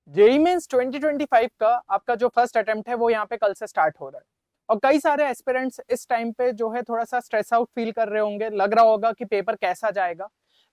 JEE mains 2025 का आपका जो फर्स्ट अटेम्प्ट है वो यहाँ पे कल से स्टार्ट हो रहा है। और कई सारे एस्पिरेंट्स इस टाइम पे जो है थोड़ा सा स्ट्रेस आउट फील कर रहे होंगे, लग रहा होगा कि पेपर कैसा जाएगा।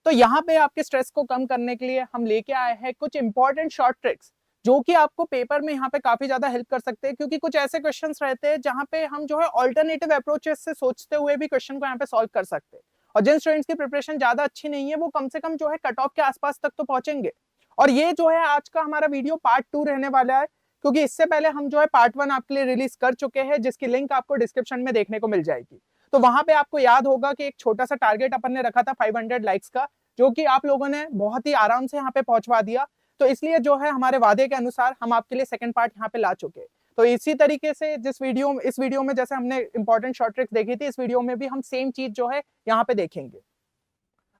तो यहाँ पे आपके स्ट्रेस को कम करने के लिए हम लेके आए हैं कुछ इंपॉर्टेंट शॉर्ट ट्रिक्स, जो कि आपको पेपर में यहाँ पे काफी ज्यादा हेल्प कर सकते हैं, क्योंकि कुछ ऐसे क्वेश्चंस रहते हैं जहाँ पे हम जो है ऑल्टरनेटिव अप्रोचेस से सोचते हुए भी क्वेश्चन को यहाँ पे सॉल्व कर सकते हैं। और जिन स्टूडेंट्स की प्रिपरेशन ज्यादा अच्छी नहीं है वो कम से कम जो है कट ऑफ के आसपास तक तो पहुंचेंगे। और ये जो है आज का हमारा वीडियो पार्ट 2 रहने वाला है, क्योंकि इससे पहले हम जो है पार्ट 1 आपके लिए रिलीज कर चुके हैं, जिसकी लिंक आपको डिस्क्रिप्शन में देखने को मिल जाएगी। तो वहां पे आपको याद होगा कि एक छोटा सा टारगेट अपन ने रखा था 500 लाइक्स का, जो कि आप लोगों ने बहुत ही आराम से यहाँ पे पहुंचवा दिया। तो इसलिए जो है हमारे वादे के अनुसार हम आपके लिए सेकंड पार्ट यहाँ पे ला चुके। तो इसी तरीके से इस वीडियो में जैसे हमने इंपॉर्टेंट शॉर्ट ट्रिक्स देखी थी, इस वीडियो में भी हम सेम चीज जो है यहाँ पे देखेंगे।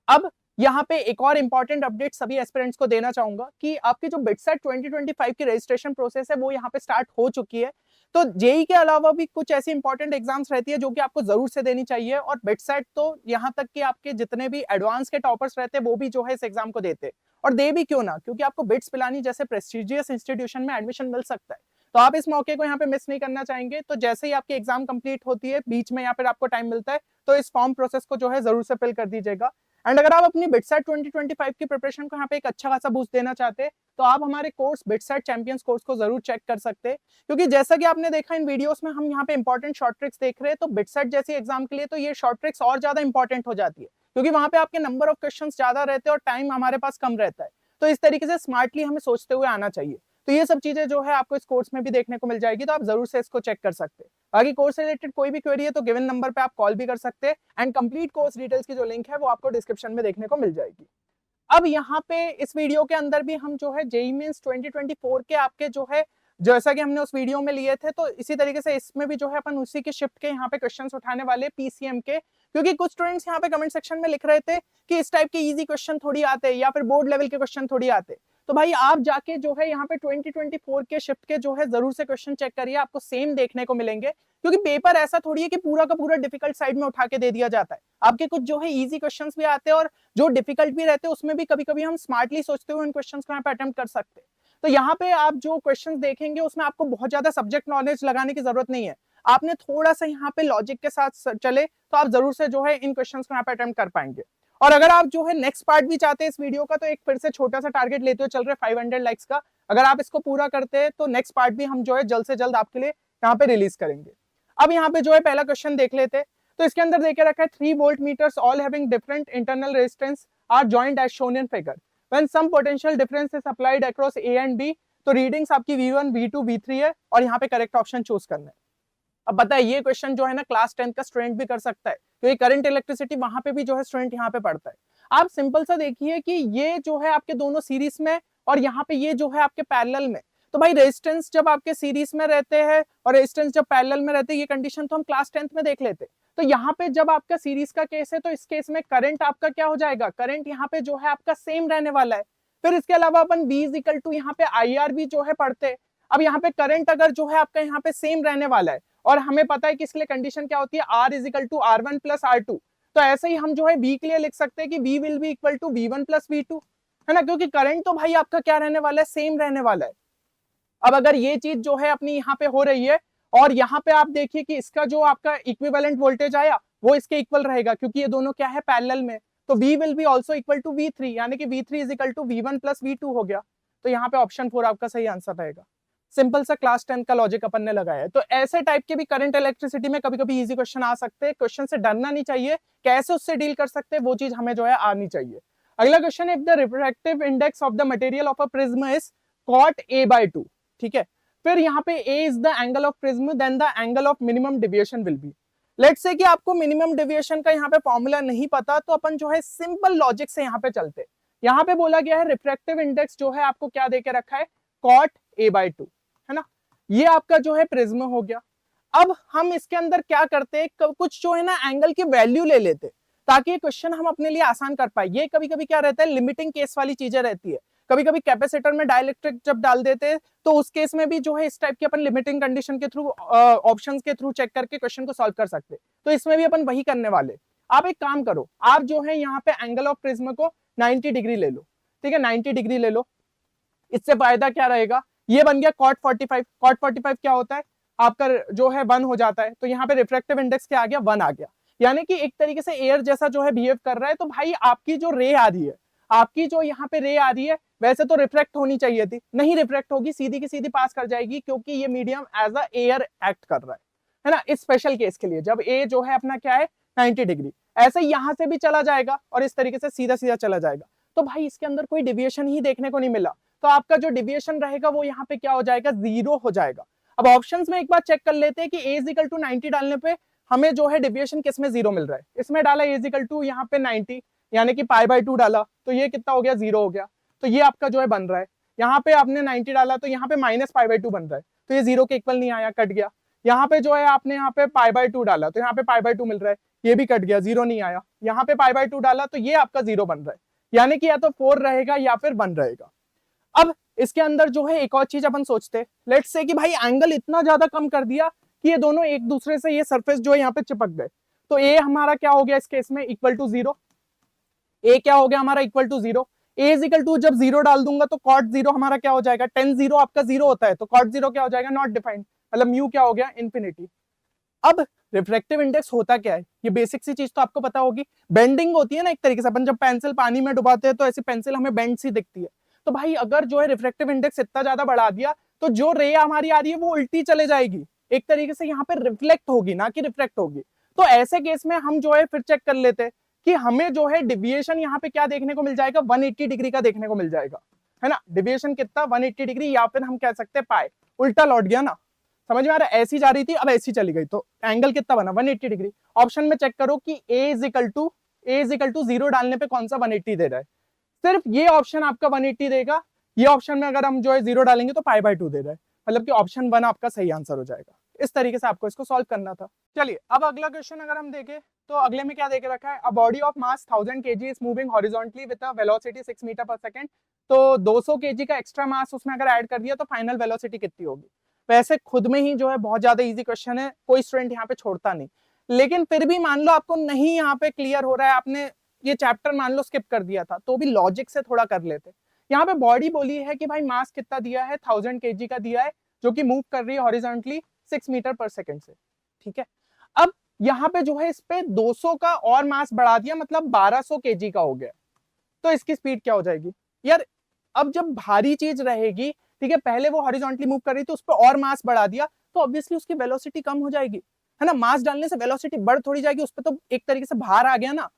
अब यहाँ पे एक और इंपॉर्टेंट अपडेट सभी एस्पिरेंट्स को देना चाहूंगा कि आपकी जो बिटसेट 2025 की रजिस्ट्रेशन प्रोसेस है वो यहाँ पे स्टार्ट हो चुकी है। तो जेई के अलावा भी कुछ ऐसी इंपॉर्टेंट एग्जाम्स रहती है जो कि आपको जरूर से देनी चाहिए, और बिटसेट तो यहाँ तक कि आपके जितने भी एडवांस के टॉपर्स रहते हैं वो भी जो है इस एग्जाम को देते हैं। और दे भी क्यों ना, क्योंकि आपको बिट्स पिलानी जैसे प्रेस्टिजियस इंस्टीट्यूशन में एडमिशन मिल सकता है। तो आप इस मौके को यहाँ पे मिस नहीं करना चाहेंगे। तो जैसे ही आपकी एग्जाम कंप्लीट होती है, बीच में यहाँ पे आपको टाइम मिलता है, तो इस फॉर्म प्रोसेस को जो है जरूर से फिल कर दीजिएगा। एंड अगर आप अपनी बिटसेट 2025 की प्रिपरेशन को यहाँ पे एक अच्छा खासा बूस्ट देना चाहते हैं, तो आप हमारे कोर्स बिटसेट चैंपियंस कोर्स को जरूर चेक कर सकते हैं। क्योंकि जैसा कि आपने देखा इन वीडियोस में हम यहाँ पे इंपॉर्टेंट शॉर्ट ट्रिक्स देख रहे हैं, तो बिटसेट जैसी एग्जाम के लिए तो ये शॉर्ट ट्रिक्स और ज्यादा इंपॉर्टेंट हो जाती है, क्योंकि वहां पे आपके नंबर ऑफ क्वेश्चन ज्यादा रहते हैं और टाइम हमारे पास कम रहता है। तो इस तरीके से स्मार्टली हमें सोचते हुए आना चाहिए। तो ये सब चीजें जो है आपको इस कोर्स में भी देखने को मिल जाएगी, तो आप जरूर से इसको चेक कर सकते हैं। बाकी कोर्स से रिलेटेड कोई भी क्वेरी है तो गिवन नंबर पे आप कॉल भी कर सकते हैं, एंड कंप्लीट कोर्स डिटेल्स की जो लिंक है वो आपको डिस्क्रिप्शन में देखने को मिल जाएगी। अब यहाँ पे इस वीडियो के अंदर भी हम जो है जेईई मेंस 2024 के आपके जो है, जैसा कि हमने उस वीडियो में लिए थे, तो इसी तरीके से इसमें भी जो है अपन उसी के शिफ्ट के यहाँ पे क्वेश्चंस उठाने वाले पीसीएम के। क्योंकि कुछ स्टूडेंट्स यहाँ पे कमेंट सेक्शन में लिख रहे थे कि इस टाइप के इजी क्वेश्चन थोड़ी आते हैं या फिर बोर्ड लेवल के क्वेश्चन थोड़ी आते। तो भाई आप जाके जो है यहाँ पे 2024 के शिफ्ट के जो है जरूर से क्वेश्चन चेक करिए, आपको सेम देखने को मिलेंगे। क्योंकि पेपर ऐसा थोड़ी है कि पूरा का पूरा डिफिकल्ट साइड में उठा के दे दिया जाता है। आपके कुछ जो है इजी क्वेश्चंस भी आते हैं, और जो डिफिकल्ट भी रहते हैं उसमें भी कभी कभी हम स्मार्टली सोचते हुए उन क्वेश्चंस को यहाँ पे अटेम्प्ट कर सकते हैं। तो यहाँ पे आप जो क्वेश्चंस देखेंगे उसमें आपको बहुत ज्यादा सब्जेक्ट नॉलेज लगाने की जरूरत नहीं है। आपने थोड़ा सा यहाँ पे लॉजिक के साथ चले तो आप जरूर से जो है इन क्वेश्चंस को यहाँ पे अटेम्प्ट कर पाएंगे। और अगर आप जो है नेक्स्ट पार्ट भी चाहते हैं इस वीडियो का, तो एक फिर से छोटा सा टारगेट लेते हुए चल रहे 500 लाइक्स का। अगर आप इसको पूरा करते हैं तो नेक्स्ट पार्ट भी हम जो है जल्द से जल्द आपके लिए यहाँ पे रिलीज करेंगे। अब यहाँ पे जो है पहला क्वेश्चन देख लेते हैं। तो इसके अंदर देखे रखा है 3 volt meters all having different internal resistance are joined as shown in figure when some potential difference is applied across A and B. तो रीडिंग्स आपकी V1 V2 V3 है, और यहाँ पे करेक्ट ऑप्शन चूज करना है। अब बताए ये क्वेश्चन जो है ना क्लास 10 का स्टूडेंट भी कर सकता है, क्योंकि करंट इलेक्ट्रिसिटी वहां पे भी जो है स्टूडेंट यहाँ पे पढ़ता है। आप सिंपल सा देखिए कि ये जो है आपके दोनों सीरीज में, और यहाँ पे ये जो है आपके पैरेलल में। तो भाई रेजिस्टेंस जब आपके सीरीज में रहते हैं और रेजिस्टेंस जब पैरेलल में रहते हैं, ये कंडीशन तो हम क्लास 10th में देख लेते। तो यहाँ पे जब आपका सीरीज का केस है तो इस केस में करंट आपका क्या हो जाएगा, करंट यहाँ पे जो है आपका सेम रहने वाला है। फिर इसके अलावा अपन B इज इक्वल टू यहाँ पे IR भी जो है पढ़ते हैं। अब यहाँ पे करंट अगर जो है आपका यहाँ पे सेम रहने वाला है, और हमें पता है कि इसके लिए कंडीशन क्या होती है, R is equal to R1 plus R2। तो ऐसे ही हम जो है V के लिए लिख सकते हैं कि V will be equal to V1 plus V2, है ना, क्योंकि करंट तो भाई आपका क्या रहने वाला है, सेम रहने वाला है। अब अगर ये चीज जो है अपनी यहाँ पे हो रही है, और यहाँ पे आप देखिए कि इसका जो आपका इक्विवेलेंट वोल्टेज आया वो इसके इक्वल रहेगा, क्योंकि ये दोनों क्या है पैरेलल में। तो V will be also equal to V3, यानी कि V3 is equal to V1 plus V2 हो गया। तो यहाँ पे ऑप्शन 4 आपका सही आंसर रहेगा। सिंपल सा क्लास 10 का लॉजिक अपन ने लगाया है। तो ऐसे टाइप के भी करंट इलेक्ट्रिसिटी में कभी कभी इजी क्वेश्चन आ सकते हैं। क्वेश्चन से डरना नहीं चाहिए, कैसे उससे डील कर सकते हैं वो चीज हमें जो है आनी चाहिए। अगला क्वेश्चन है, if the refractive index of the material of a prism is cot A/2, ठीक है। फिर यहाँ पे A is the angle of prism, then the angle of minimum deviation will be. Let's say कि आपको मिनिमम डेविएशन का यहाँ पे फॉर्मूला नहीं पता, तो अपन जो है सिंपल लॉजिक से यहाँ पे चलते। यहाँ पे बोला गया है रिफ्रैक्टिव इंडेक्स जो है आपको क्या देके रखा है, cot A/2, है ना। ये आपका जो है प्रिज्म हो गया। अब हम इसके अंदर क्या करते हैं, कुछ जो है ना एंगल की वैल्यू ले लेते, ताकि ये क्वेश्चन हम अपने लिए आसान कर पाए। ये कभी कभी क्या रहता है, लिमिटिंग केस वाली चीजें रहती है। कभी कभी कैपेसिटर में डाइलेक्ट्रिक जब डाल देते हैं तो उस केस में भी जो है इस टाइप की अपन लिमिटिंग कंडीशन के थ्रू, ऑप्शंस के थ्रू चेक करके क्वेश्चन को सॉल्व कर सकते। तो इसमें भी अपन वही करने वाले। आप एक काम करो, आप जो है यहाँ पे एंगल ऑफ प्रिज्म को 90 डिग्री ले लो, ठीक है, 90 डिग्री ले लो। इससे फायदा क्या रहेगा, ये बन गया cot 45। cot 45 क्या होता है आपका जो है 1 हो जाता है, तो यहाँ पे रिफ्रैक्टिव इंडेक्स क्या आ गया, 1 आ गया। यानी कि एक तरीके से एयर जैसा जो है बिहेव कर रहा है। तो भाई आपकी जो रे आ रही है, आपकी जो यहाँ पे रे आ रही है, वैसे तो रिफ्लेक्ट होनी चाहिए थी, नहीं रिफ्लेक्ट होगी, सीधी की सीधी पास कर जाएगी, क्योंकि ये medium as a air act कर रहा है ना, इस स्पेशल केस के लिए जब ए जो है अपना क्या है 90 डिग्री, ऐसे यहां से भी चला जाएगा और इस तरीके से सीधा सीधा चला जाएगा। तो भाई इसके अंदर कोई डिविएशन ही देखने को नहीं मिला, तो आपका जो डिविएशन रहेगा वो यहाँ पे क्या हो जाएगा, 0 हो जाएगा। अब ऑप्शंस में एक बार चेक कर लेते हैं कि ए इक्वल टू 90 डालने पे हमें जो है डिविएशन किसमें 0 मिल रहा है। इसमें डाला ए इक्वल टू यहाँ पे 90 यानी कि π/2 डाला, तो ये कितना हो गया, 0 हो गया। तो ये आपका जो है बन रहा है, यहाँ पे आपने 90 डाला तो यहाँ पे -π/2 बन रहा है, तो ये 0 के इक्वल नहीं आया, कट गया। यहाँ पे जो है आपने यहाँ पे π/2 डाला तो यहाँ पे π/2 मिल रहा है, ये भी कट गया, 0 नहीं आया। यहाँ पे π/2 डाला तो ये आपका 0 बन रहा है, यानी कि या तो 4 रहेगा या फिर 1 रहेगा। अब इसके अंदर जो है एक और चीज अपन सोचते, लेट्स से कि भाई एंगल इतना ज्यादा कम कर दिया कि ये दोनों एक दूसरे से ये सरफेस जो है यहाँ पे चिपक गए, तो ए हमारा क्या हो गया इस केस में, इक्वल टू 0। ए क्या हो गया हमारा, equal to 0। A is equal to जब 0 डाल दूंगा तो cot 0 हमारा क्या हो जाएगा, tan 0 आपका 0 होता है, तो cot 0 क्या हो जाएगा, नॉट डिफाइंड, मतलब म्यू क्या हो गया, इंफिनिटी। अब रिफ्रैक्टिव इंडेक्स होता क्या है, ये बेसिक सी चीज तो आपको पता होगी, बेंडिंग होती है ना एक तरीके से, अपन जब पेंसिल पानी में डुबाते हैं तो ऐसी पेंसिल हमें बेंड सी दिखती है। तो भाई अगर जो है रिफ्रैक्टिव इंडेक्स इतना ज्यादा बढ़ा दिया तो जो रे हमारी आ रही है वो उल्टी चले जाएगी, एक तरीके से यहाँ पे रिफ्लेक्ट होगी ना कि रिफ्रैक्ट होगी। तो ऐसे केस में हम जो है फिर चेक कर लेते हैं कि हमें जो है डिविएशन यहाँ पे क्या देखने को मिल जाएगा, 180 डिग्री का देखने को मिल जाएगा, है ना। डिविएशन कितना, 180 डिग्री, या फिर हम कह सकते हैं पाई, उल्टा लौट गया ना, समझ में आ रहा है, ऐसी जा रही थी अब ऐसी चली गई, तो एंगल कितना बना, 180 डिग्री। ऑप्शन में चेक करो कि ए इज इक्वल टू 0 डालने पे कौन सा 180 दे रहा है, सिर्फ ये ऑप्शन आपका 180 देगा, ये ऑप्शन में अगर हम जो है 0 डालेंगे तो π/2 दे रहा है, मतलब कि ऑप्शन 1 आपका सही आंसर हो जाएगा। इस तरीके से आपको इसको सॉल्व करना था। चलिए अब अगला क्वेश्चन अगर हम देखें तो अगले में क्या देके रखा है, a body of mass 1000 kg is moving horizontally with a velocity 6 metre per second. तो 200 kg का एक्स्ट्रा मास उसमें अगर ऐड कर दिया तो फाइनल वेलोसिटी कितनी होगी। वैसे खुद में ही जो है बहुत ज्यादा इजी क्वेश्चन है, कोई स्टूडेंट यहाँ पे छोड़ता नहीं, लेकिन फिर भी मान लो आपको नहीं यहाँ पे क्लियर हो रहा है, आपने ये चैप्टर मान लो स्किप कर दिया था, तो भी लॉजिक से थोड़ा कर लेते। यहाँ पे बॉडी बोली है कि भाई मास कितना दिया है, 1000 kg का दिया है, जो कि मूव कर रही है हॉरिजॉन्टली 6 मीटर पर सेकंड से, ठीक है। अब यहाँ पे जो है इस पे 200 का और मास बढ़ा दिया, मतलब 1200 kg का हो गया, तो इसकी स्पीड क्या हो जाएगी यार। अब जब भारी चीज रहेगी, ठीक है, पहले वो हॉरिजॉन्टली मूव कर रही थी, उस पर और मास बढ़ा दिया तो ऑब्वियसली उसकी वेलोसिटी कम हो जाएगी, है ना। मास डालने से वेलोसिटी बढ़ थोड़ी जाएगी, उस पर तो एक तरीके से भार आ गया ना।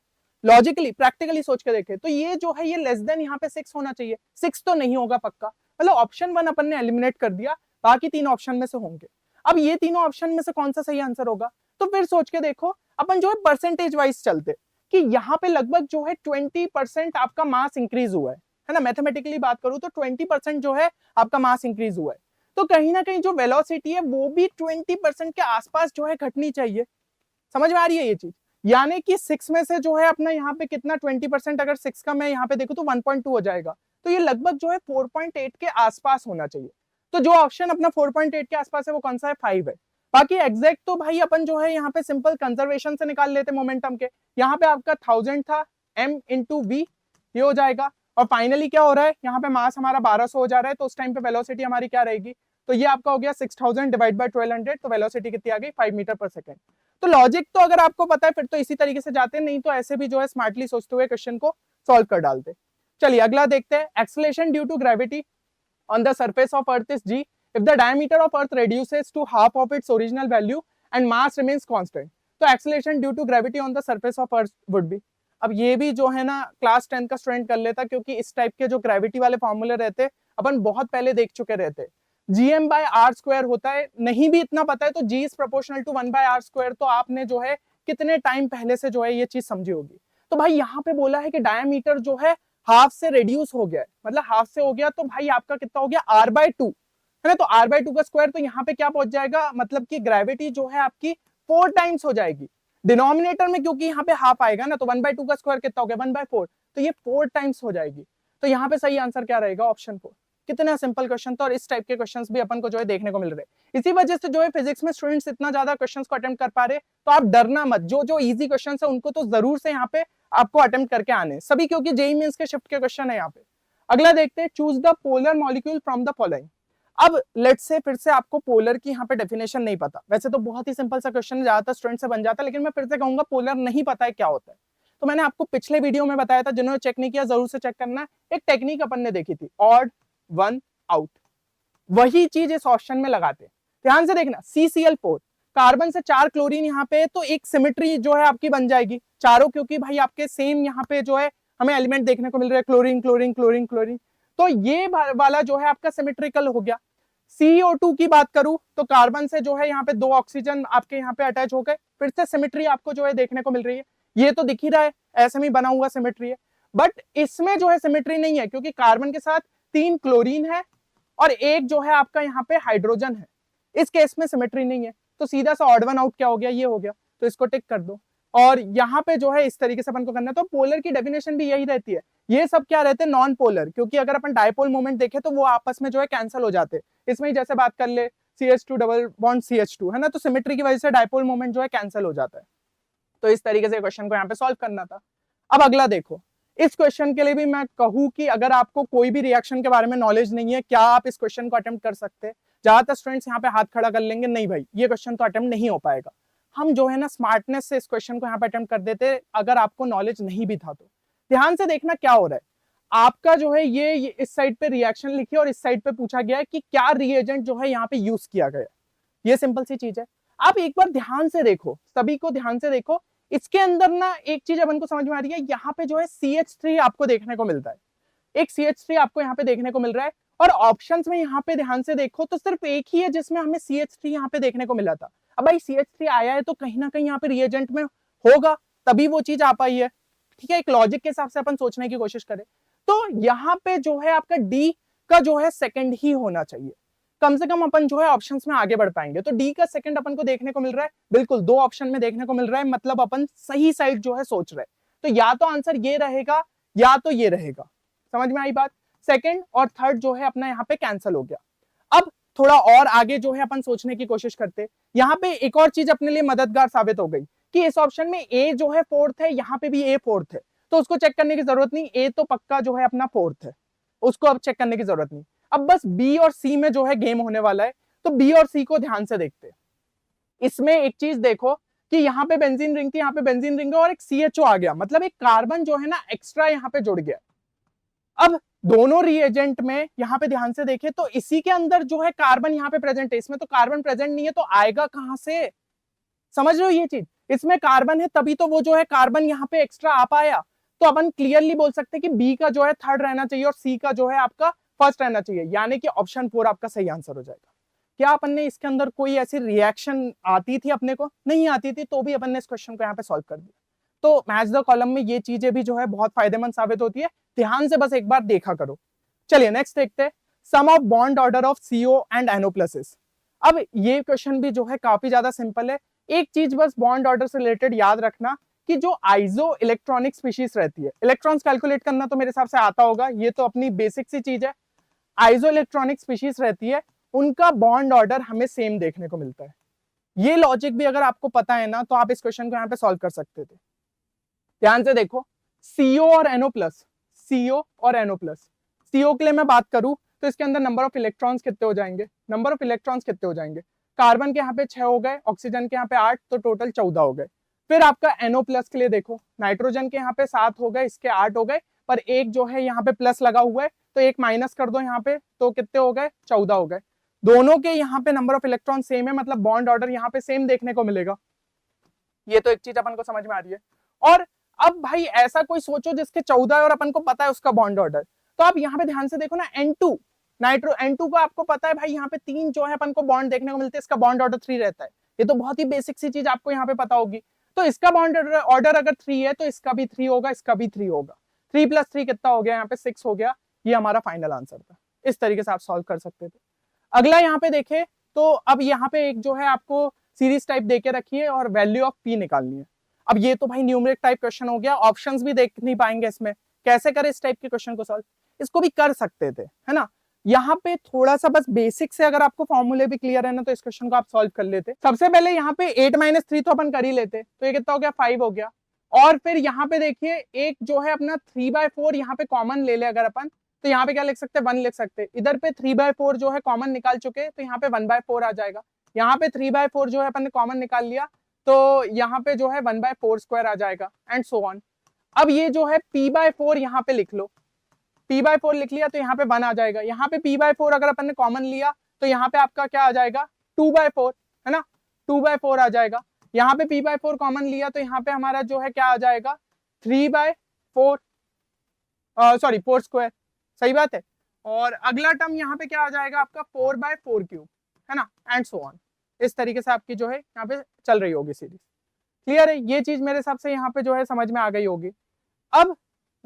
लॉजिकली प्रैक्टिकली सोच के देखे तो ये जो है ये लेस देन यहाँ पे 6 होना चाहिए, 6 तो नहीं होगा पक्का, मतलब ऑप्शन 1 अपन ने एलिमिनेट कर दिया, बाकी 3 ऑप्शन में से होंगे। अब ये तीनों ऑप्शन में से कौन सा सही आंसर होगा, तो फिर सोच के देखो, अपन जो है परसेंटेज वाइज चलते कि यहाँ पे लगभग जो है 20% आपका मास इंक्रीज हुआ है ना। मैथमेटिकली बात करूं तो 20% जो है आपका मास इंक्रीज हुआ है, तो कहीं ना कहीं जो वेलोसिटी है वो भी 20% के आसपास जो है घटनी चाहिए। समझ में आ रही है ये चीज, यानी कि 6 में से जो है अपना यहाँ पे कितना 20%, अगर 6 का मैं यहाँ पे देखूं तो 1.2 हो जाएगा, तो ये लगभग जो है 4.8 के आसपास होना चाहिए। तो जो ऑप्शन अपना 4.8 के आसपास है वो कौन सा है, 5 है। बाकी एग्जैक्ट तो भाई अपन जो है यहाँ पे सिंपल कंजर्वेशन से निकाल लेते मोमेंटम के, यहाँ पे आपका 1000 था, m इंटू वी ये हो जाएगा, और फाइनली क्या हो रहा है, यहाँ पे मास हमारा 1200 हो जा रहा है, तो उस टाइम पे वेलोसिटी हमारी क्या रहेगी, तो ये आपका हो गया 6000 डिवाइड बाय 1200, तो वेलोसिटी कितनी आ गई, 5 मीटर पर सेकंड। तो लॉजिक तो अगर आपको पता है फिर तो इसी तरीके से जाते, नहीं तो ऐसे भी जो है स्मार्टली सोचते हुए क्वेश्चन को सॉल्व कर डालते। चलिए अगला देखते हैं, acceleration due to gravity on the surface of earth is g if the diameter of earth reduces to half of its original value and mass remains constant, तो acceleration due to gravity on the surface of earth would be। अब ये भी जो है ना class 10 का student कर लेता, क्योंकि इस टाइप के जो ग्रेविटी वाले फॉर्मूले रहते अपन बहुत पहले देख चुके रहते। gm by r स्क्वायर होता है, नहीं भी इतना पता है तो g is proportional to 1 by r square, तो आपने जो है कितने टाइम पहले से जो है ये चीज समझी होगी। तो भाई यहाँ पे बोला है कि डायमीटर जो है हाफ से रेड्यूस हो गया है, मतलब हाफ से हो गया, तो भाई आपका कितना हो गया r/2, है ना। तो r/2 का स्क्वायर, तो यहाँ पे क्या पहुंच जाएगा, मतलब कि ग्रेविटी जो है आपकी 4 टाइम्स हो जाएगी डिनोमिनेटर में, क्योंकि यहाँ पे हाफ आएगा ना, तो 1/2 का स्क्वायर कितना हो गया, 1/4, तो ये 4 टाइम्स हो जाएगी। तो यहाँ पे सही आंसर क्या रहेगा, ऑप्शन 4। कितना सिंपल क्वेश्चन था, और इस टाइप के क्वेश्चंस भी अपन को जो है देखने को मिल रहे। इसी वजह से जो है फिजिक्स में स्टूडेंट्स इतना ज्यादा क्वेश्चंस को अटेम्प्ट कर पा रहे, तो आप डरना मत, जो जो इजी क्वेश्चंस है उनको तो जरूर से यहाँ पे आपको अटेम्प्ट करके आने सभी, क्योंकि जेईई मेंस के शिफ्ट के क्वेश्चन है यहाँ पे। अगला देखते हैं, choose the polar molecule from the following. अब लेट्स से फिर से आपको पोलर की यहाँ पे डेफिनेशन नहीं पता, वैसे तो बहुत ही सिंपल सा क्वेश्चन ज्यादातर स्टूडेंट से बन जाता है, लेकिन मैं फिर से कहूंगा पोलर नहीं पता है क्या होता है। तो मैंने आपको पिछले वीडियो में बताया था, जिन्होंने चेक नहीं किया जरूर से चेक करना। एक टेक्निक अपन ने देखी थी, ऑड वन आउट, वही चीज इस ऑप्शन में लगाते। ध्यान से देखना, CCl4, कार्बन से 4 क्लोरीन यहाँ पे, तो एक सिमेट्री जो है आपकी बन जाएगी चारों, क्योंकि भाई आपके सेम यहाँ पे जो है हमें एलिमेंट देखने को मिल रहा है, क्लोरीन क्लोरीन क्लोरीन क्लोरीन, तो ये वाला जो है आपका सिमेट्रिकल हो गया। CO2 की बात करूं तो कार्बन से जो है यहाँ पे 2 ऑक्सीजन आपके यहाँ पे अटैच हो गए, फिर से सिमेट्री आपको जो है देखने को मिल रही है। ये तो दिख ही रहा है, ऐसे में बना हुआ सिमेट्री है, बट इसमें जो है सिमेट्री नहीं है, क्योंकि कार्बन के साथ 3 क्लोरीन है और एक जो है आपका यहाँ पे हाइड्रोजन है। इस केस में सिमेट्री नहीं है, तो सीधा सा ऑड वन आउट क्या हो गया, ये हो गया, तो इसको टिक कर दो। और यहाँ पे जो है इस तरीके से अपन को करना है। तो पोलर की डेफिनेशन भी यही रहती है। ये सब क्या रहते हैं, नॉन पोलर, क्योंकि अगर अपन डायपोल मोमेंट देखें तो वो आपस में जो है कैंसिल हो जाते हैं। इसमें ही जैसे बात कर ले CH2 डबल बॉन्ड CH2 है ना, तो सिमेट्री की वजह से डायपोल मोमेंट जो है कैंसिल हो जाता है। तो इस तरीके से क्वेश्चन को यहाँ पे सॉल्व करना था। अब अगला देखो, इस क्वेश्चन के लिए भी मैं कहूँ कि अगर आपको कोई भी रिएक्शन के बारे में नॉलेज नहीं है, क्या आप इस क्वेश्चन को अटेम्प्ट कर सकते हैं? ज्यादातर स्टूडेंट्स यहाँ पे हाथ खड़ा कर लेंगे, नहीं भाई ये क्वेश्चन तो अटेम्प्ट नहीं हो पाएगा। हम जो है ना स्मार्टनेस से इस क्वेश्चन को यहाँ पे अटेम्प्ट कर देते, अगर आपको नॉलेज नहीं भी था तो। ध्यान से देखना क्या हो रहा है, आपका जो है ये इस साइड पे रिएक्शन लिखी और इस साइड पे पूछा गया है कि क्या रिएजेंट जो है यहाँ पे यूज किया गया। ये सिंपल सी चीज है। आप एक बार ध्यान से देखो, सभी को ध्यान से देखो, इसके अंदर ना एक चीज अपन को समझ में आ रही है, यहाँ पे जो है CH3 आपको देखने को मिलता है, एक CH3 आपको यहाँ पे देखने को मिल रहा है। और ऑप्शंस में यहाँ पे ध्यान से देखो तो सिर्फ एक ही है जिसमें हमें CH3 यहाँ पे देखने को मिला था। अब भाई CH3 आया है तो कहीं ना कहीं यहाँ पे रिएजेंट में होगा, तभी वो चीज आ पाई है। ठीक है, एक लॉजिक के हिसाब से अपन सोचने की कोशिश करें तो यहाँ पे जो है आपका D का जो है सेकंड ही होना चाहिए, कम से कम अपन जो है ऑप्शंस में आगे बढ़ पाएंगे। तो D का सेकंड अपन को देखने को मिल रहा है, बिल्कुल 2 ऑप्शन में देखने को मिल रहा है, मतलब अपन सही साइड जो है सोच रहे हैं। तो या तो आंसर ये रहेगा या तो ये रहेगा। समझ में आई बात? सेकंड और थर्ड जो है अपना यहाँ पे कैंसिल हो गया। अब थोड़ा और आगे जो है अपन सोचने की कोशिश करते, यहाँ पे एक और चीज अपने लिए मददगार साबित हो गई कि इस ऑप्शन में A जो है 4th है, यहाँ पे भी A 4th है, तो उसको चेक करने की जरूरत नहीं, A तो पक्का जो है अपना 4th है, उसको अब चेक करने की जरूरत नहीं। अब बस B और C में जो है गेम होने वाला है, तो B और C को ध्यान से देखते। इसमें एक चीज देखो कि यहाँ पे बेंजीन रिंग थी, यहाँ पे बेंजीन रिंग है और एक CHO आ गया, मतलब एक कार्बन जो है ना एक्स्ट्रा यहाँ पे जुड़ गया। अब दोनों रिएजेंट में यहाँ पे ध्यान से देखें तो इसी के अंदर जो है कार्बन यहाँ पे प्रेजेंट है, इसमें तो कार्बन प्रेजेंट नहीं है, तो आएगा कहां से? समझ रहे हो ये चीज? इसमें कार्बन है तभी तो वो जो है कार्बन यहाँ पे एक्स्ट्रा आ पाया। तो अपन क्लियरली बोल सकते हैं कि बी का जो है थर्ड रहना चाहिए और सी का जो है आपका फर्स्ट रहना चाहिए, यानी कि ऑप्शन 4 आपका सही आंसर हो जाएगा। क्या अपन ने इसके अंदर कोई ऐसी रिएक्शन आती थी अपने को? नहीं आती थी, तो भी अपन ने इस क्वेश्चन को यहाँ पे सॉल्व कर दिया। तो मैच द कॉलम में ये चीजें भी जो है बहुत फायदेमंद साबित होती है, ध्यान से बस एक बार देखा करो। चलिए नेक्स्ट देखते हैं, sum of bond order of CO and NO+। अब ये क्वेश्चन भी जो है काफी ज्यादा सिंपल है। एक चीज बस बॉन्ड ऑर्डर से रिलेटेड याद रखना कि जो आइसो इलेक्ट्रॉनिक स्पीशीज रहती है, इलेक्ट्रॉन्स कैलकुलेट करना तो मेरे हिसाब से आता होगा, ये तो अपनी बेसिक सी चीज है। आइसो इलेक्ट्रॉनिक स्पीशीज रहती है, उनका बॉन्ड ऑर्डर हमें सेम देखने को मिलता है। ये लॉजिक भी अगर आपको पता है ना, तो आप इस क्वेश्चन को यहाँ पे सॉल्व कर सकते थे। ध्यान से देखो, CO और NO+, CO और NO+, CO के लिए मैं बात करूं तो इसके अंदर नंबर ऑफ इलेक्ट्रॉन्स कितने हो जाएंगे? नंबर ऑफ इलेक्ट्रॉन्स कितने हो जाएंगे? कार्बन के यहाँ पे 6 हो गए, ऑक्सीजन के यहाँ पे 8, तो टोटल 14 हो गए। फिर आपका NO+ के लिए देखो, नाइट्रोजन के यहाँ पे 7 हो गए, इसके 8 हो गए, पर एक जो है यहाँ पे प्लस लगा हुआ है, तो एक माइनस कर दो यहाँ पे, तो कितने हो गए? 14 हो गए। दोनों के यहाँ पे नंबर ऑफ इलेक्ट्रॉन सेम है, मतलब बॉन्ड ऑर्डर यहाँ पे सेम देखने को मिलेगा। ये तो एक चीज अपन को समझ में आ रही है। और अब भाई ऐसा कोई सोचो जिसके 14 है और अपन को पता है उसका बॉन्ड ऑर्डर, तो आप यहाँ पे ध्यान से देखो ना, N2 नाइट्रो N2 को आपको पता है भाई, यहाँ पे 3 जो है अपन को बॉन्ड देखने को मिलते हैं, इसका बॉन्ड ऑर्डर 3 रहता है। ये तो बहुत ही बेसिक सी चीज आपको यहाँ पे पता होगी। तो इसका बॉन्ड ऑर्डर अगर 3 है तो इसका भी 3 होगा, इसका भी 3 होगा। 3 + 3 कितना हो गया? यहाँ पे 6 हो गया। ये हमारा फाइनल आंसर था। इस तरीके से आप सॉल्व कर सकते थे। अगला यहाँ पे देखे तो अब यहाँ पे एक जो है आपको सीरीज टाइप देके रखी है और वैल्यू ऑफ P निकालनी है। अब ये तो भाई न्यूमरिक टाइप क्वेश्चन हो गया, ऑप्शंस भी देख नहीं पाएंगे इसमें, कैसे करें इस टाइप के क्वेश्चन को सॉल्व? इसको भी कर सकते थे, है ना। यहाँ पे थोड़ा सा बस बेसिक से अगर आपको फॉर्मूले भी क्लियर है ना, तो इस क्वेश्चन को आप सॉल्व कर लेते। सबसे पहले यहाँ पे 8 - 3 तो अपन कर ही लेते, तो ये कितना हो गया? 5 हो गया। और फिर यहाँ पे देखिए एक जो है अपना 3/4 यहाँ पे कॉमन ले ले अगर अपन, तो यहाँ पे क्या लिख सकते हैं, 1 लिख सकते हैं। इधर पे 3/4 जो है कॉमन निकाल चुके, तो यहाँ पे 1/4 आ जाएगा। यहाँ पे 3/4 जो है अपन ने कॉमन निकाल लिया, तो यहाँ पे जो है 1/4 स्क्वायर आ जाएगा, एंड सो ऑन। अब ये जो है p/4 यहाँ पे लिख लो, p/4 लिख लिया तो यहाँ पे 1 आ जाएगा। यहाँ पे p/4 अगर अपन ने कॉमन लिया तो यहाँ पे आपका क्या आ जाएगा, 2/4, है ना, 2/4 आ जाएगा। यहाँ पे p/4 कॉमन लिया तो यहाँ पे हमारा जो है क्या आ जाएगा, 3/4, सॉरी 4 स्क्वायर, सही बात है। और अगला टर्म यहाँ पे क्या आ जाएगा आपका 4/4 क्यूब, है ना, एंड सो ऑन। इस तरीके से आपकी जो है यहाँ पे चल रही होगी सीरीज। क्लियर है, ये चीज मेरे हिसाब से यहाँ पे जो है समझ में आ गई होगी। अब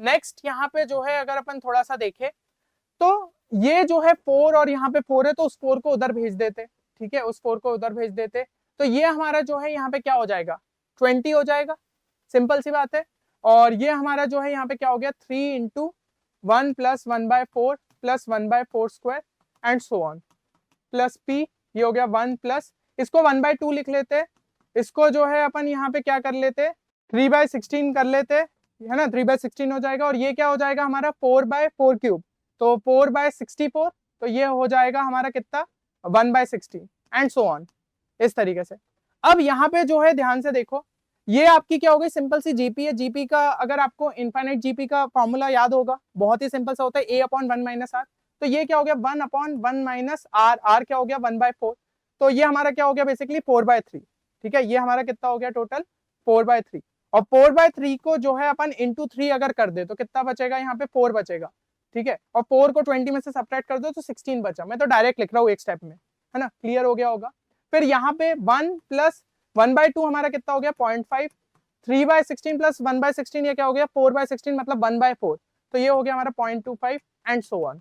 नेक्स्ट यहाँ पे जो है अगर अपन थोड़ा सा देखें तो ये जो है 4 और यहाँ पे 4 है, तो उस 4 को उधर भेज देते, ठीक है, उस 4 को उधर भेज देते, तो ये हमारा जो है यहाँ पे क्या हो जाएगा, 20 हो जाएगा, सिंपल सी बात है। और ये हमारा जो है यहाँ पे क्या हो गया, 3 × 1 + 1/4 + 1/4 square and so on, plus p, ये हो गया 1 प्लस, इसको 1/2 लिख लेते, इसको जो है अपन यहाँ पे क्या कर लेते, 3/16 कर लेते, है ना, 3/16 हो जाएगा। और ये क्या हो जाएगा हमारा 4/4 क्यूब, तो 4/64, तो ये हो जाएगा हमारा कितना, 1/16 एंड सो ऑन, इस तरीके से। अब यहाँ पे जो है ध्यान से देखो, ये आपकी क्या हो गई, सिंपल सी जीपी है। जीपी का अगर आपको इनफाइनाइट जीपी का फॉर्मूला याद होगा, बहुत ही सिंपल सा होता है, a/1 - r। तो ये क्या हो गया 1/1 - r, r क्या हो गया 1/4, तो ये हमारा क्या हो गया बेसिकली 4/3, ठीक है, ये हमारा कितना हो गया टोटल 4/3। और 4/3 को जो है अपन इंटू 3 अगर कर दे तो कितना बचेगा, यहाँ पे 4 बचेगा, ठीक है। और 4 को 20 में से सब्ट्रैक्ट कर दो तो 16 बचा। मैं तो डायरेक्ट लिख रहा हूँ एक स्टेप में, है ना, क्लियर हो गया होगा। फिर यहाँ पे 1 + 1/2 हमारा कितना हो गया 0.5, 3/16 + 1/16 ये क्या हो गया 4/16 मतलब 1/4, तो ये हो गया हमारा 0.25 एंड सो ऑन।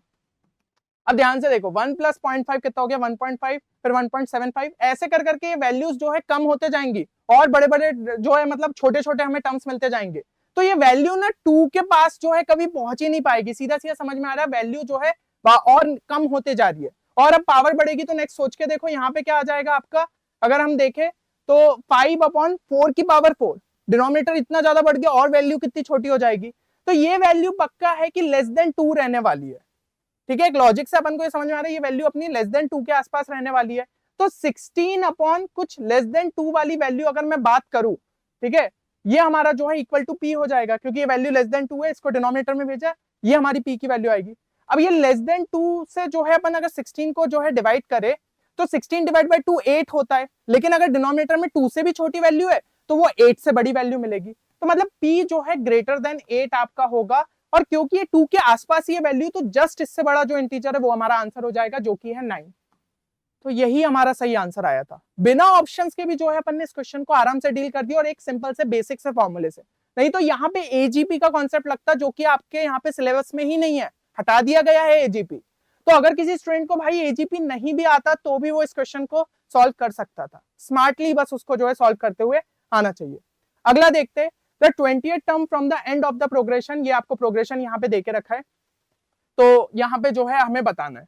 अब ध्यान से देखो 1 + 0.5 कितना हो गया 1.5, फिर 1.75, ऐसे कर करके ये वैल्यूज जो है कम होते जाएंगी और बड़े बड़े जो है मतलब छोटे छोटे हमें टर्म्स मिलते जाएंगे। तो ये वैल्यू ना 2 के पास जो है कभी पहुंच ही नहीं पाएगी, सीधा सीधा समझ में आ रहा है, वैल्यू जो है और कम होते जा रही है। और अब पावर बढ़ेगी तो नेक्स्ट सोच के देखो यहाँ पे क्या आ जाएगा आपका, अगर हम देखें तो 5/4 की पावर 4, डिनोमिनेटर इतना ज्यादा बढ़ गया और वैल्यू कितनी छोटी हो जाएगी। तो ये वैल्यू पक्का है कि लेस देन 2 रहने वाली है, ठीक है, एक लॉजिक से अपन को ये समझ में आ रहा है ये वैल्यू अपनी लेस देन 2 के आसपास रहने वाली है। तो 16 अपॉन कुछ लेस देन 2 वाली वैल्यू अगर मैं बात करूं, ठीक है, ये हमारा जो है इक्वल टू p हो जाएगा, क्योंकि ये वैल्यू लेस देन 2 है, इसको डिनोमिनेटर में भेजा, ये हमारी p की वैल्यू आएगी। अब ये लेस देन 2 से जो है अपन अगर 16 को जो है डिवाइड करे तो 16 / 2 8 होता है, लेकिन अगर डिनोमिनेटर में 2 से भी छोटी वैल्यू है तो वो 8 से बड़ी वैल्यू मिलेगी। तो मतलब p जो है ग्रेटर देन 8 आपका होगा, और क्योंकि ये 2 के आसपास ये वैल्यू, तो जस्ट इससे बड़ा जो इंटीजर है वो हमारा आंसर हो जाएगा, जो कि है 9। तो यही हमारा सही आंसर आया था। बिना ऑप्शंस के भी जो है अपन ने इस क्वेश्चन को आराम से डील कर दिया, और एक सिंपल से बेसिक से फॉर्मूले से। नहीं तो यहाँ पे एजीपी का कॉन्सेप्ट लगता, जो कि आपके यहाँ पे सिलेबस में ही नहीं है, हटा दिया गया है एजीपी। तो अगर किसी स्टूडेंट को भाई एजीपी नहीं भी आता तो भी वो इस क्वेश्चन को सॉल्व कर सकता था स्मार्टली, बस उसको जो है सॉल्व करते हुए आना चाहिए। अगला देखते हैं, the 20th term from the end of the progression. ये आपको प्रोग्रेशन यहाँ पे देके रखा है, तो यहाँ पे जो है हमें बताना है।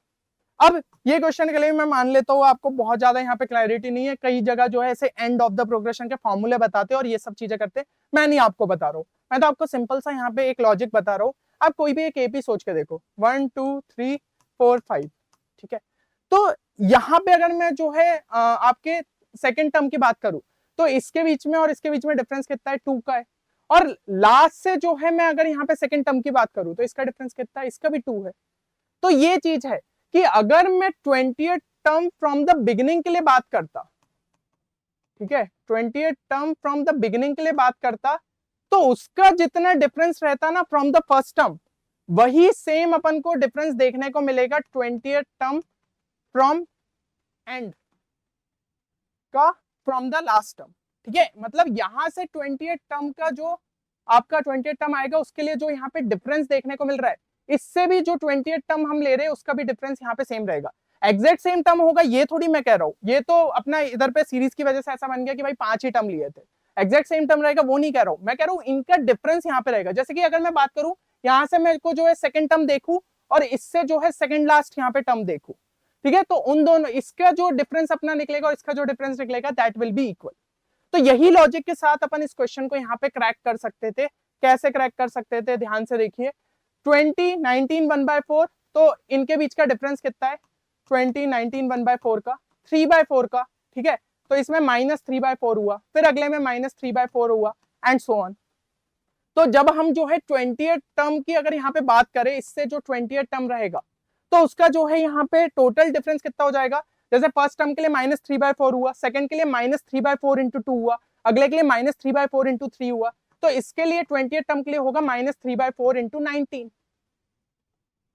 अब ये क्वेश्चन के लिए मैं मान लेता हूँ आपको बहुत ज्यादा यहाँ पे क्लैरिटी नहीं है, कई जगह जो है ऐसे एंड ऑफ द प्रोग्रेशन के फॉर्मूले बताते और ये सब चीजें करते, मैं नहीं आपको बता रहा हूँ, मैं तो आपको सिंपल सा यहाँ पे एक लॉजिक बता रहा हूँ। आप कोई भी एक एपी सोच के देखो, 1 2 3 4 5, ठीक है। तो यहाँ पे अगर मैं जो है आपके सेकेंड टर्म की बात करूं तो इसके बीच में और इसके बीच में डिफरेंस कितना है, 2 का है। और लास्ट से जो है मैं अगर यहाँ पे सेकेंड टर्म की बात करूं तो इसका डिफरेंस कितना है, इसका भी 2 है। तो ये चीज है कि अगर मैं 20th term from the beginning के लिए बात करता, ठीक है, 20th term from the beginning के लिए बात करता, तो उसका जितना डिफरेंस रहता ना फ्रॉम द फर्स्ट टर्म, वही सेम अपन को डिफरेंस देखने को मिलेगा 20th टर्म फ्रॉम एंड का फ्रॉम द लास्ट टर्म, ठीक है। मतलब यहां से 20th टर्म का जो आपका 20th टर्म आएगा उसके लिए जो यहाँ पे डिफरेंस देखने को मिल रहा है, इससे भी जो 20th टर्म हम ले रहे हैं उसका भी डिफरेंस यहाँ पे सेम रहेगा। एग्जैक्ट सेम टर्म होगा ये थोड़ी मैं कह रहा हूँ, ये तो अपना इधर पे सीरीज की वजह से ऐसा बन गया कि भाई 5 ही टर्म लिए थे, एग्जैक्ट सेम टर्म रहेगा वो नहीं कह रहा हूँ, मैं कह रहा हूँ इनका डिफरेंस यहाँ पे रहेगा। जैसे कि अगर मैं बात करूँ यहाँ से मेरे को जो है सेकंड टर्म देखूं और इससे जो है सेकंड लास्ट यहाँ पे टर्म देखूं, ठीक है, तो उन दोनों इसका जो डिफरेंस अपना निकलेगा और इसका जो डिफरेंस निकलेगा दैट विल बी इक्वल। तो यही लॉजिक के साथ अपन इस क्वेश्चन को यहाँ पे क्रैक कर सकते थे। कैसे क्रैक कर सकते थे, ध्यान से देखिए। 20 19 1/4, तो इनके बीच का डिफरेंस कितना है 20 19 1/4 का 3/4 का, ठीक है। तो इसमें -3/4 हुआ, फिर अगले में -3/4 हुआ एंड सो ऑन। तो जब हम जो है 20th टर्म की अगर यहाँ पे बात करें, इससे जो 20th टर्म रहेगा तो उसका जो है यहाँ पे टोटल डिफरेंस कितना हो जाएगा। जैसे फर्स्ट टर्म के लिए -3/4 हुआ, सेकंड के लिए -3/4 इंटू 2 हुआ, अगले के लिए -3/4 इंटू 3 हुआ, तो इसके लिए 20th टर्म के लिए होगा -3/4 इंटू 19।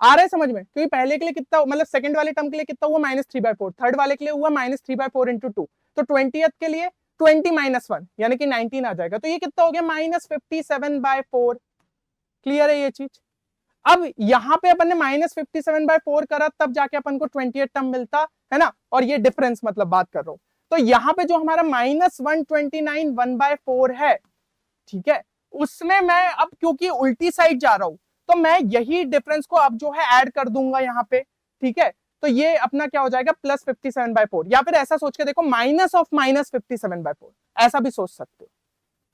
आ रहा है समझ में, क्योंकि पहले के लिए कितना, मतलब सेकंड वाले टर्म के लिए कितना हुआ -3/4, थर्ड वाले के लिए हुआ -3/4 इंटू 2, तो 20th के लिए 20 - 1 यानी कि 19 आ जाएगा, तो ये कितना हो गया -57/4। क्लियर है ये चीज। अब यहाँ पे अपन ने -57/4 करा, तब जाके अपन को 20th टर्म मिलता है ना, और ये डिफरेंस मतलब बात कर रहा हूं, तो यहाँ पे जो हमारा -129 1/4 है, ठीक है, उसमें मैं अब क्योंकि उल्टी साइड जा रहा हूं तो मैं यही डिफरेंस को अब जो है ऐड कर दूंगा यहाँ पे, ठीक है। तो ये अपना क्या हो जाएगा +57/4, या फिर ऐसा सोच के देखो -57/4, ऐसा भी सोच सकते हो,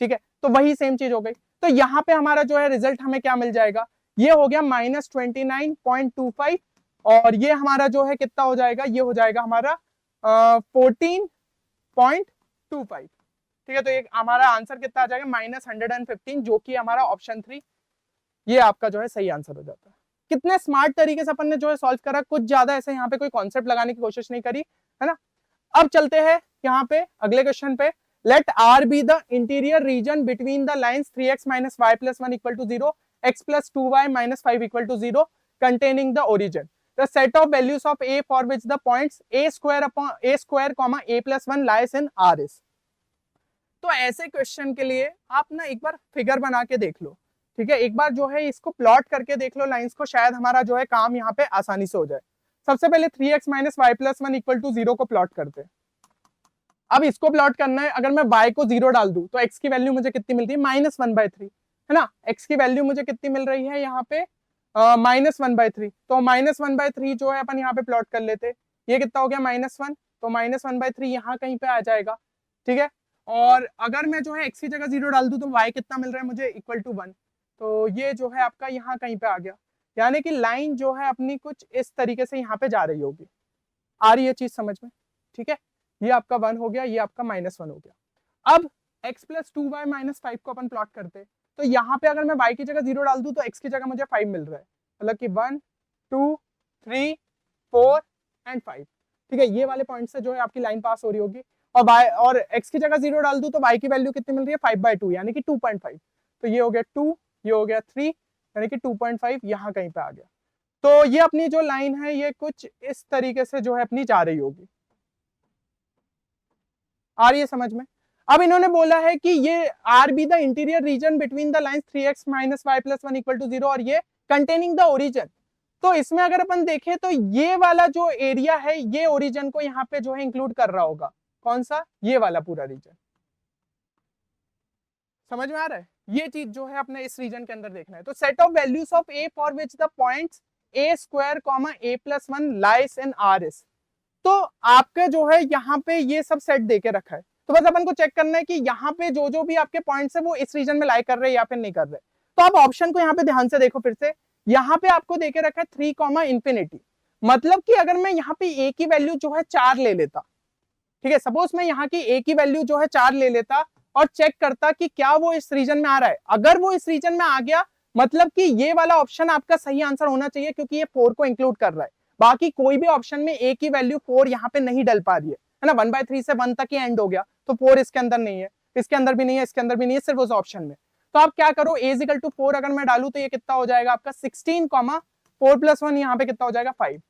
ठीक है। तो वही सेम चीज हो गई, तो यहाँ पे हमारा जो है रिजल्ट हमें क्या मिल जाएगा, ये हो गया -29.25, और ये हमारा जो है कितना हो जाएगा, ये हो जाएगा हमारा 14.25, ठीक है। तो ये हमारा आंसर कितना आ जाएगा -115, जो कि हमारा ऑप्शन 3 ये आपका जो है सही आंसर हो जाता है। कितने स्मार्ट तरीके से अपन ने जो है सॉल्व करा, कुछ ज्यादा ऐसे यहाँ पे कोई कॉन्सेप्ट लगाने की कोशिश नहीं करी, है ना। अब चलते हैं यहाँ पे अगले क्वेश्चन पे। Let R be the interior region between the lines 3x minus y plus 1 equal to 0, x plus 2y minus 5 equal to 0, containing the origin. The set of values of a for which the points a square comma a plus 1 lies in R is. तो ऐसे question के लिए आप ना एक बार figure बना के देख लो, ठीक है, एक बार जो है इसको प्लॉट करके देख लो लाइंस को, शायद हमारा जो है काम यहाँ पे आसानी से हो जाए। सबसे पहले 3x minus y plus 1 equal to 0 को प्लॉट करते हैं। अब इसको प्लॉट करना है, अगर मैं y को 0 डाल दूं तो x की वैल्यू मुझे कितनी मिलती है -1/3, है ना। x की वैल्यू मुझे कितनी मिल रही है यहाँ पे -1/3, तो -1/3 जो है अपन यहाँ पे प्लॉट कर लेते, ये कितना हो गया -1, तो -1/3 यहाँ कहीं पे आ जाएगा, ठीक है। और अगर मैं जो है x की जगह 0 डाल दूं तो y कितना मिल रहा है मुझे =1, तो ये जो है आपका यहाँ कहीं पे आ गया, यानी कि लाइन जो है अपनी कुछ इस तरीके से यहाँ पे जा रही होगी। आ रही है चीज समझ में, ठीक है। ये आपका 1 हो गया, ये आपका -1 हो गया। अब x + 2y - 5 को अपन प्लॉट करते, तो यहाँ पे अगर मैं y की जगह 0 डाल दूं तो x की जगह मुझे 5 मिल रहा है, मतलब कि 1 2 3 4 एंड 5, ठीक है। ये वाले पॉइंट से जो है आपकी लाइन पास हो रही होगी, और x की जगह 0 डाल दूं तो y की वैल्यू कितनी मिल रही है 5/2 यानी कि 2.5, तो ये हो गया 2, ये हो गया 3 यानी कि 2.5 यहाँ कहीं पे आ गया। तो ये अपनी जो लाइन है ये कुछ इस तरीके से जो है अपनी जा रही होगी। आ रही है समझ में। अब इन्होंने बोला है कि ये R be the interior region between the lines 3x minus y plus 1 equal to 0 और ये कंटेनिंग द ओरिजिन। तो इसमें अगर अपन देखें तो ये वाला जो एरिया है ये ओरिजिन को यहाँ पे जो है इंक्लूड कर रहा होगा, कौन सा, ये वाला पूरा रीजन। समझ में आ रहा है, ये चीज जो है अपने इस रीजन के अंदर देखना है। तो set of values of A for which the points a square comma a plus 1 lies in R is, तो आपके जो है यहाँ पे ये सब सेट देके रखा है, तो बस अपन को चेक करना है कि यहाँ पे जो जो भी आपके पॉइंट्स है वो इस रीजन में लाई कर रहे हैं या फिर नहीं कर रहे। तो आप ऑप्शन को यहाँ पे ध्यान से देखो फिर से, यहाँ पे आपको देके रखा है 3, मतलब कि अगर मैं यहाँ पे a की वैल्यू जो है 4 ले लेता, ठीक है, सपोज मैं यहाँ की a की वैल्यू जो है 4 ले लेता और चेक करता कि क्या वो इस रीजन में आ रहा है। अगर वो इस रीजन में आ गया मतलब कि ये वाला ऑप्शन आपका सही आंसर होना चाहिए, क्योंकि ये 4 को इंक्लूड कर रहा है। बाकी कोई भी ऑप्शन में a की वैल्यू 4 यहाँ पे नहीं डल पा रही है ना, 1/3 से 1 तक ही एंड हो गया, तो 4 इसके अंदर नहीं है, इसके अंदर भी नहीं है, इसके अंदर भी नहीं है, सिर्फ उस ऑप्शन में। तो आप क्या करो, a = 4 अगर मैं डालू तो ये कितना हो जाएगा आपका 16, 4 + 1 यहाँ पे कितना हो जाएगा 5।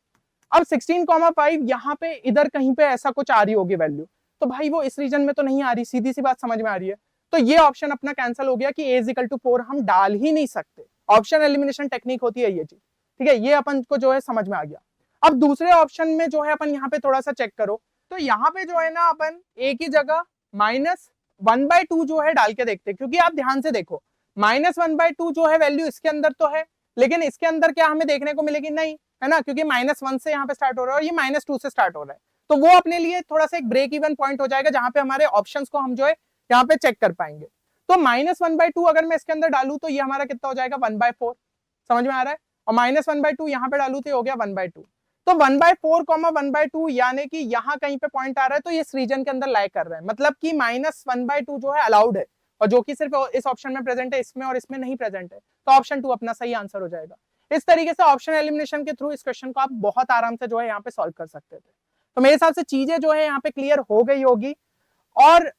अब 16, 5 यहाँ पे इधर कहीं पे ऐसा कुछ आ रही होगी वैल्यू, तो भाई वो इस रीजन में तो नहीं आ रही, सीधी सी बात समझ में आ रही है। तो ये ऑप्शन अपना कैंसिल हो गया कि a = 4 हम डाल ही नहीं सकते। ऑप्शन एलिमिनेशन टेक्निक होती है ये चीज, ठीक है, ये अपन को जो है समझ में आ गया। अब दूसरे ऑप्शन में जो है अपन यहाँ पे थोड़ा सा चेक करो, तो यहाँ पे जो है ना अपन a की जगह -1/2 जो है डाल के देखते हैं, क्योंकि आप ध्यान से देखो -1/2 जो है वैल्यू इसके अंदर तो है, लेकिन इसके अंदर क्या हमें देखने को मिलेगी, नहीं, है ना, क्योंकि -1 से यहाँ पे स्टार्ट हो रहा है और ये -2 से स्टार्ट हो रहा है। तो वो अपने लिए थोड़ा सा एक ब्रेक इवन पॉइंट हो जाएगा, जहां पे हमारे ऑप्शंस को हम जो है यहाँ पे चेक कर पाएंगे। तो -1/2 अगर मैं इसके अंदर डालू तो ये हमारा कितना हो जाएगा 1/4। समझ में आ रहा है? और -1/2 यहाँ पे डालू तो हो गया 1/2। तो 1/4, 1/2 यानी कि यहाँ कहीं पे पॉइंट आ रहा है तो ये इस रीजन के अंदर लाई कर रहा है, मतलब कि -1/2 जो है अलाउड है, और जो कि सिर्फ इस ऑप्शन में प्रेजेंट है, इसमें और इसमें नहीं प्रेजेंट है। तो ऑप्शन 2 अपना सही आंसर हो जाएगा। इस तरीके से ऑप्शन एलिमिनेशन के थ्रू इस क्वेश्चन को आप बहुत आराम से जो है यहाँ पे सॉल्व कर सकते थे। तो मेरे हिसाब से चीजें जो है यहाँ पे क्लियर हो गई होगी। और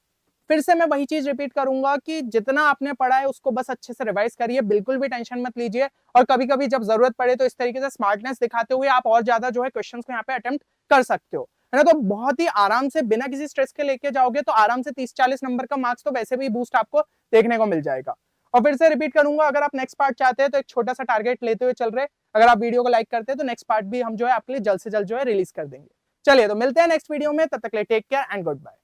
फिर से मैं वही चीज रिपीट करूंगा कि जितना आपने पढ़ा है उसको बस अच्छे से रिवाइज करिए, बिल्कुल भी टेंशन मत लीजिए। और कभी कभी जब जरूरत पड़े तो इस तरीके से स्मार्टनेस दिखाते हुए आप और ज्यादा जो है क्वेश्चंस को यहाँ पे अटेम्प्ट कर सकते हो, है ना। तो बहुत ही आराम से बिना किसी स्ट्रेस के लेके जाओगे तो आराम से 30-40 नंबर का मार्क्स तो वैसे भी बूस्ट आपको देखने को मिल जाएगा। और फिर से रिपीट करूंगा, अगर आप नेक्स्ट पार्ट चाहते हैं तो एक छोटा सा टारगेट लेते हुए चल रहे, अगर आप वीडियो को लाइक करते हैं तो नेक्स्ट पार्ट भी हम जो है आपके लिए जल्द से जल्द जो है रिलीज कर देंगे। चलिए तो मिलते हैं नेक्स्ट वीडियो में, तब तक के लिए take care and good bye.